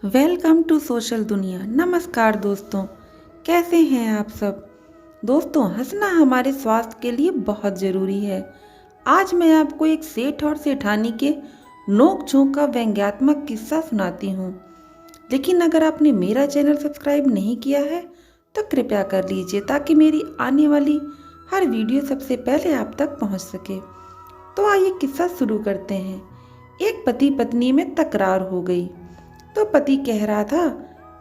Welcome to social दुनिया। नमस्कार दोस्तों, कैसे हैं आप सब। दोस्तों, हंसना हमारे स्वास्थ्य के लिए बहुत ज़रूरी है। आज मैं आपको एक सेठ और सेठानी के नोक झोंक का व्यंग्यात्मक किस्सा सुनाती हूँ। लेकिन अगर आपने मेरा चैनल सब्सक्राइब नहीं किया है तो कृपया कर लीजिए, ताकि मेरी आने वाली हर वीडियो सबसे पहले आप तक पहुँच सके। तो आइए किस्सा शुरू करते हैं। एक पति पत्नी में तकरार हो गई। तो पति कह रहा था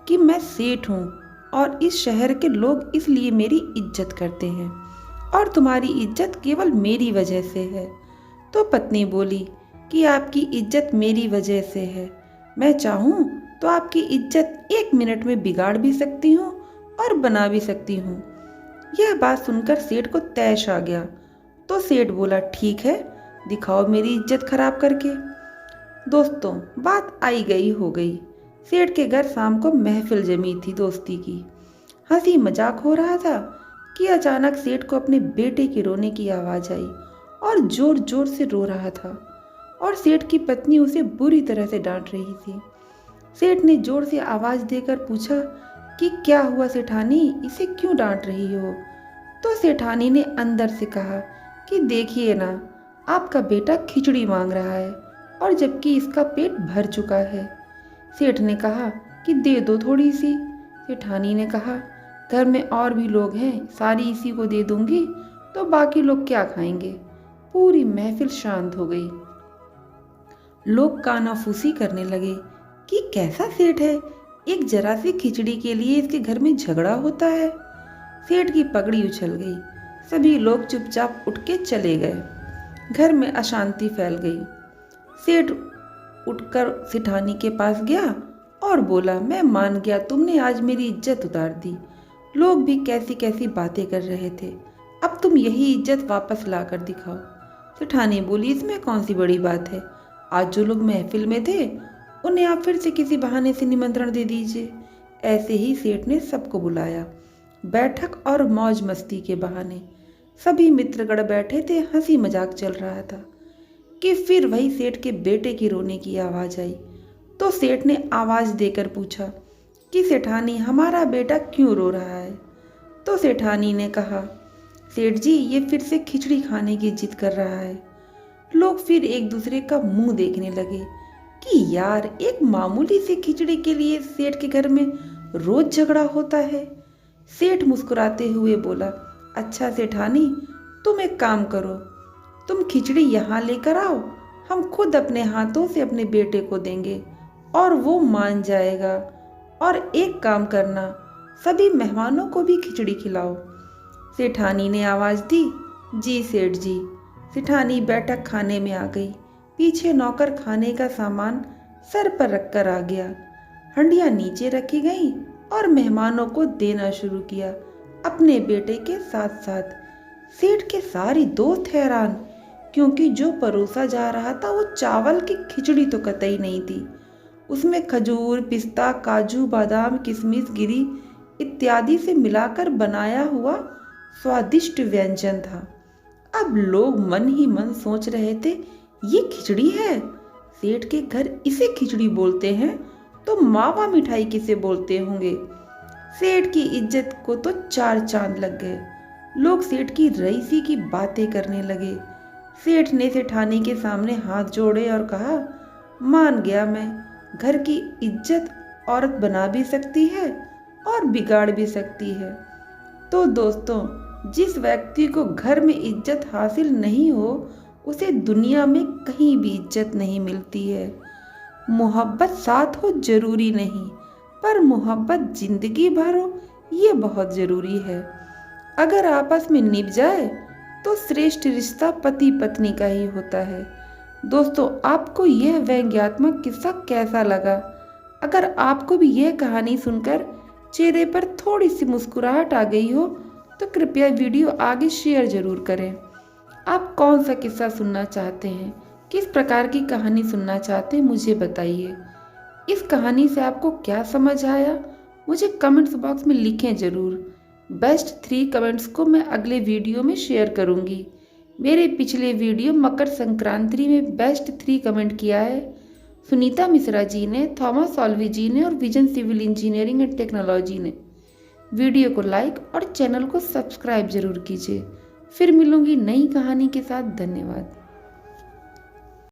कि मैं सेठ हूँ और इस शहर के लोग इसलिए मेरी इज्जत करते हैं और तुम्हारी इज्जत केवल मेरी वजह से है। तो पत्नी बोली कि आपकी इज्जत मेरी वजह से है। मैं चाहूँ तो आपकी इज्जत 1 मिनट में बिगाड़ भी सकती हूँ और बना भी सकती हूँ। यह बात सुनकर सेठ को तैश आ गया। तो सेठ बोला, ठीक है, दिखाओ मेरी इज्जत खराब करके। दोस्तों, बात आई गई हो गई। सेठ के घर शाम को महफिल जमी थी दोस्ती की। हंसी मजाक हो रहा था कि अचानक सेठ को अपने बेटे के रोने की आवाज आई और जोर जोर से रो रहा था और सेठ की पत्नी उसे बुरी तरह से डांट रही थी। सेठ ने जोर से आवाज देकर पूछा कि क्या हुआ सेठानी, इसे क्यों डांट रही हो। तो सेठानी ने अंदर से कहा कि देखिए ना, आपका बेटा खिचड़ी मांग रहा है और जबकि इसका पेट भर चुका है। सेठ ने कहा कि दे दो थोड़ी सी। सेठानी ने कहा, घर में और भी लोग हैं, सारी इसी को दे दूंगी तो बाकी लोग क्या खाएंगे। पूरी महफिल शांत हो गई। लोग कानाफूसी करने लगे कि कैसा सेठ है, एक जरा सी खिचड़ी के लिए इसके घर में झगड़ा होता है। सेठ की पगड़ी उछल गई। सभी लोग चुपचाप उठ के चले गए। घर में अशांति फैल गई। सेठ उठकर सेठानी के पास गया और बोला, मैं मान गया, तुमने आज मेरी इज्जत उतार दी। लोग भी कैसी कैसी बातें कर रहे थे, अब तुम यही इज्जत वापस ला कर दिखाओ। सेठानी बोली, इसमें कौन सी बड़ी बात है, आज जो लोग महफिल में थे उन्हें आप फिर से किसी बहाने से निमंत्रण दे दीजिए। ऐसे ही सेठ ने सबको बुलाया। बैठक और मौज मस्ती के बहाने सभी मित्रगण बैठे थे। हंसी मजाक चल रहा था कि फिर वही सेठ के बेटे की रोने की आवाज आई। तो सेठ ने आवाज देकर पूछा कि सेठानी, हमारा बेटा क्यों रो रहा है। तो सेठानी ने कहा, सेठ जी, ये फिर से खिचड़ी खाने की जिद कर रहा है। लोग फिर एक दूसरे का मुंह देखने लगे कि यार, एक मामूली सी खिचड़ी के लिए सेठ के घर में रोज झगड़ा होता है। सेठ मुस्कुराते हुए बोला, अच्छा सेठानी, तुम एक काम करो, तुम खिचड़ी यहाँ लेकर आओ, हम खुद अपने हाथों से अपने बेटे को देंगे और वो मान जाएगा। और एक काम करना, सभी मेहमानों को भी खिचड़ी खिलाओ। सेठानी ने आवाज दी, जी सेठ जी। सेठानी बैठक खाने में आ गई। पीछे नौकर खाने का सामान सर पर रखकर आ गया। हंडियां नीचे रखी गई और मेहमानों को देना शुरू किया, अपने बेटे के साथ साथ। सेठ के सारी दोस्त हैरान, क्योंकि जो परोसा जा रहा था वो चावल की खिचड़ी तो कतई नहीं थी। उसमें खजूर, पिस्ता, काजू, बादाम, किशमिश, गिरी इत्यादि से मिलाकर बनाया हुआ स्वादिष्ट व्यंजन था। अब लोग मन ही मन सोच रहे थे, ये खिचड़ी है, सेठ के घर इसे खिचड़ी बोलते हैं तो मावा मिठाई किसे बोलते होंगे। सेठ की इज्जत को तो 4 चांद लग गए। लोग सेठ की रईसी की बातें करने लगे। सेठ ने सेठानी के सामने हाथ जोड़े और कहा, मान गया मैं, घर की इज्जत औरत बना भी सकती है और बिगाड़ भी सकती है। तो दोस्तों, जिस व्यक्ति को घर में इज्जत हासिल नहीं हो उसे दुनिया में कहीं भी इज्जत नहीं मिलती है। मोहब्बत साथ हो जरूरी नहीं, पर मोहब्बत जिंदगी भर हो ये बहुत ज़रूरी है। अगर आपस में निभ जाए तो श्रेष्ठ रिश्ता पति पत्नी का ही होता है। दोस्तों, आपको यह व्यंग्यात्मक किस्सा कैसा लगा? अगर आपको भी यह कहानी सुनकर चेहरे पर थोड़ी सी मुस्कुराहट आ गई हो तो कृपया वीडियो आगे शेयर जरूर करें। आप कौन सा किस्सा सुनना चाहते हैं, किस प्रकार की कहानी सुनना चाहते हैं, मुझे बताइए। इस कहानी से आपको क्या समझ आया, मुझे कमेंट्स बॉक्स में लिखें ज़रूर। बेस्ट 3 कमेंट्स को मैं अगले वीडियो में शेयर करूंगी। मेरे पिछले वीडियो मकर संक्रांति में बेस्ट 3 कमेंट किया है, सुनीता मिश्रा जी ने, थॉमस सॉल्वी जी ने और Vision Civil Engineering and Technology ने। वीडियो को लाइक और चैनल को सब्सक्राइब जरूर कीजिए। फिर मिलूंगी नई कहानी के साथ। धन्यवाद।